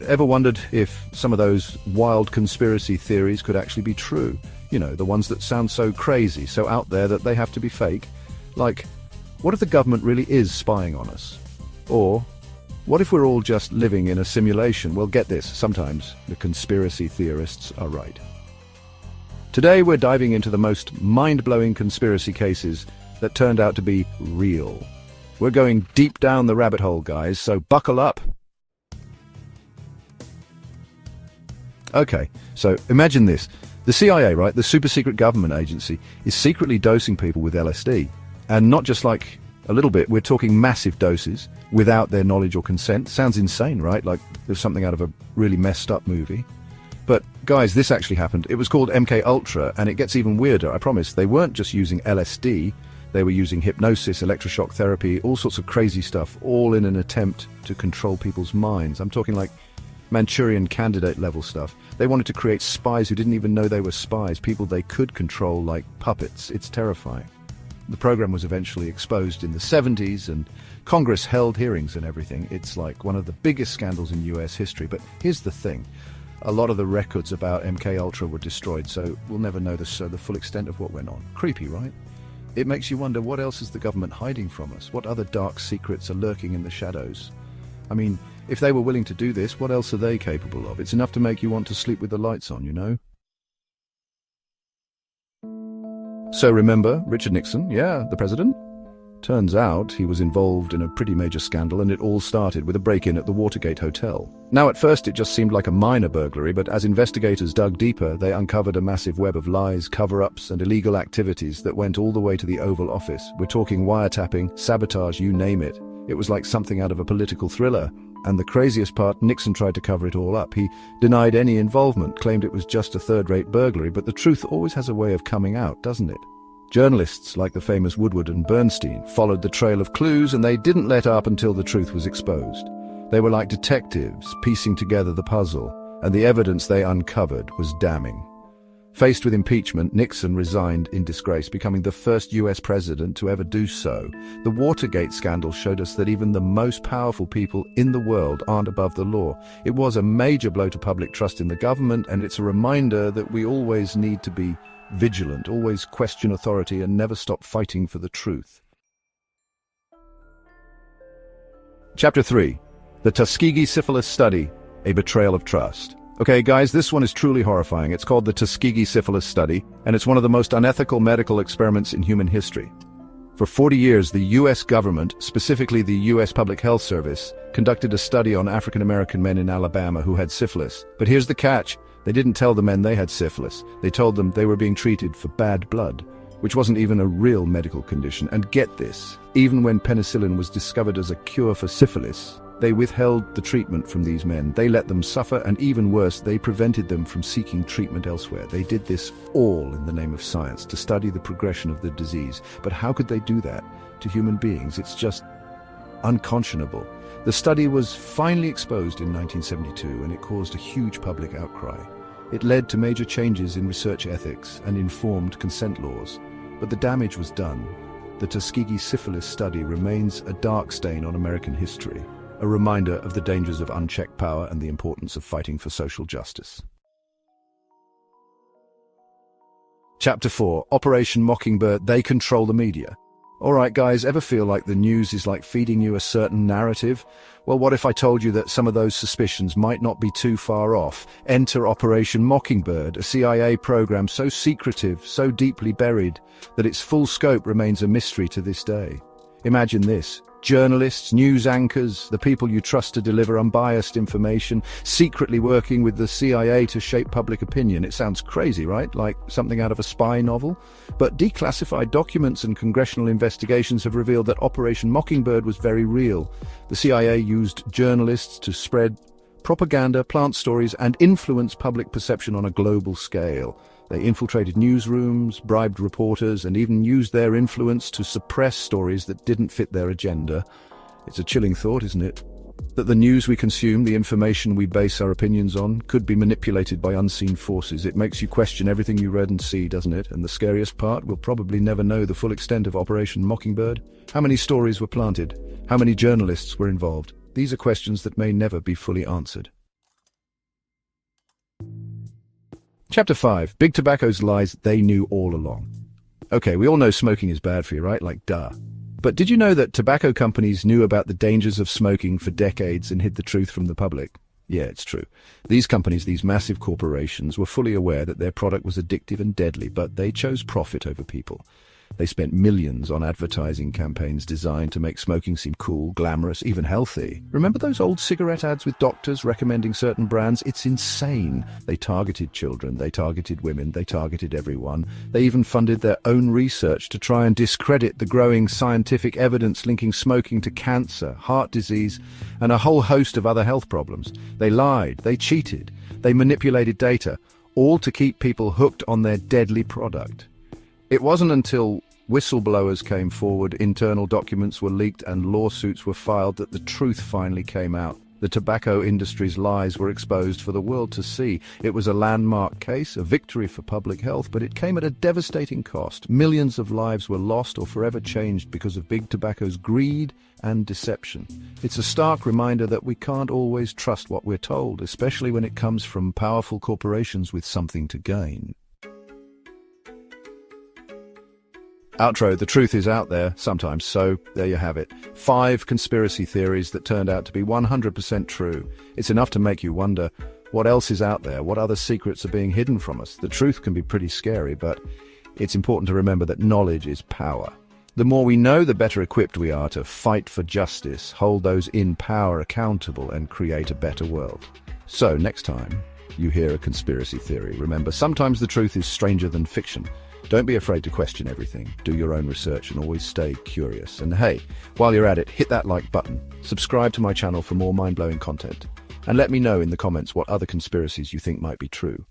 Ever wondered if some of those wild conspiracy theories could actually be true? You know, the ones that sound so crazy, so out there that they have to be fake? Like, what if the government really is spying on us? Or, what if we're all just living in a simulation? Well, get this, sometimes the conspiracy theorists are right. Today we're diving into the most mind-blowing conspiracy cases that turned out to be real. We're going deep down the rabbit hole, guys, so buckle up. Okay, so imagine this. The CIA, right, the super-secret government agency, is secretly dosing people with LSD. And not just like a little bit, we're talking massive doses without their knowledge or consent. Sounds insane, right? Like there's something out of a really messed up movie. But guys, this actually happened. It was called MK Ultra, and it gets even weirder, I promise. They weren't just using LSD, they were using hypnosis, electroshock therapy, all sorts of crazy stuff, all in an attempt to control people's minds. I'm talking like Manchurian Candidate level stuff. They wanted to create spies who didn't even know they were spies, people they could control like puppets. It's terrifying. The program was eventually exposed in the 70s, and Congress held hearings and everything. It's like one of the biggest scandals in US history. But here's the thing. A lot of the records about MK Ultra were destroyed, so we'll never know the full extent of what went on. Creepy, right? It makes you wonder, what else is the government hiding from us? What other dark secrets are lurking in the shadows? I mean, if they were willing to do this, what else are they capable of? It's enough to make you want to sleep with the lights on, you know? So remember Richard Nixon? Yeah, the president? Turns out he was involved in a pretty major scandal, and it all started with a break-in at the Watergate Hotel. Now, at first it just seemed like a minor burglary, but as investigators dug deeper, they uncovered a massive web of lies, cover-ups, and illegal activities that went all the way to the Oval Office. We're talking wiretapping, sabotage, you name it. It was like something out of a political thriller. And the craziest part, Nixon tried to cover it all up. He denied any involvement, claimed it was just a third-rate burglary, but the truth always has a way of coming out, doesn't it? Journalists like the famous Woodward and Bernstein followed the trail of clues, and they didn't let up until the truth was exposed. They were like detectives piecing together the puzzle, and the evidence they uncovered was damning. Faced with impeachment, Nixon resigned in disgrace, becoming the first US president to ever do so. The Watergate scandal showed us that even the most powerful people in the world aren't above the law. It was a major blow to public trust in the government, and it's a reminder that we always need to be vigilant, always question authority, and never stop fighting for the truth. Chapter 3. The Tuskegee Syphilis Study, a Betrayal of Trust. Okay, guys, this one is truly horrifying. It's called the Tuskegee Syphilis Study, and it's one of the most unethical medical experiments in human history. For 40 years, the US government, specifically the US Public Health Service, conducted a study on African American men in Alabama who had syphilis. But here's the catch. They didn't tell the men they had syphilis. They told them they were being treated for bad blood, which wasn't even a real medical condition. And get this, even when penicillin was discovered as a cure for syphilis, they withheld the treatment from these men. They let them suffer, and even worse, they prevented them from seeking treatment elsewhere. They did this all in the name of science, to study the progression of the disease. But how could they do that to human beings? It's just unconscionable. The study was finally exposed in 1972, and it caused a huge public outcry. It led to major changes in research ethics and informed consent laws. But the damage was done. The Tuskegee Syphilis Study remains a dark stain on American history, a reminder of the dangers of unchecked power and the importance of fighting for social justice. Chapter 4. Operation Mockingbird, They Control the Media. Alright guys, ever feel like the news is like feeding you a certain narrative? Well, what if I told you that some of those suspicions might not be too far off? Enter Operation Mockingbird, a CIA program so secretive, so deeply buried, that its full scope remains a mystery to this day. Imagine this. Journalists, news anchors, the people you trust to deliver unbiased information, secretly working with the CIA to shape public opinion. It sounds crazy, right? Like something out of a spy novel? But declassified documents and congressional investigations have revealed that Operation Mockingbird was very real. The CIA used journalists to spread propaganda, plant stories, and influence public perception on a global scale. They infiltrated newsrooms, bribed reporters, and even used their influence to suppress stories that didn't fit their agenda. It's a chilling thought, isn't it? That the news we consume, the information we base our opinions on, could be manipulated by unseen forces. It makes you question everything you read and see, doesn't it? And the scariest part, we'll probably never know the full extent of Operation Mockingbird. How many stories were planted? How many journalists were involved? These are questions that may never be fully answered. Chapter 5. Big Tobacco's lies they knew all along. Okay, we all know smoking is bad for you, right? Like, duh. But did you know that tobacco companies knew about the dangers of smoking for decades and hid the truth from the public? Yeah, it's true. These companies, these massive corporations, were fully aware that their product was addictive and deadly, but they chose profit over people. They spent millions on advertising campaigns designed to make smoking seem cool, glamorous, even healthy. Remember those old cigarette ads with doctors recommending certain brands? It's insane. They targeted children, they targeted women, they targeted everyone. They even funded their own research to try and discredit the growing scientific evidence linking smoking to cancer, heart disease, and a whole host of other health problems. They lied, they cheated, they manipulated data, all to keep people hooked on their deadly product. It wasn't until whistleblowers came forward, internal documents were leaked, and lawsuits were filed that the truth finally came out. The tobacco industry's lies were exposed for the world to see. It was a landmark case, a victory for public health, but it came at a devastating cost. Millions of lives were lost or forever changed because of Big Tobacco's greed and deception. It's a stark reminder that we can't always trust what we're told, especially when it comes from powerful corporations with something to gain. Outro, the truth is out there, sometimes, so there you have it. 5 conspiracy theories that turned out to be 100% true. It's enough to make you wonder, what else is out there? What other secrets are being hidden from us? The truth can be pretty scary, but it's important to remember that knowledge is power. The more we know, the better equipped we are to fight for justice, hold those in power accountable, and create a better world. So, next time you hear a conspiracy theory, remember, sometimes the truth is stranger than fiction. Don't be afraid to question everything. Do your own research and always stay curious. And hey, while you're at it, hit that like button. Subscribe to my channel for more mind-blowing content. And let me know in the comments what other conspiracies you think might be true.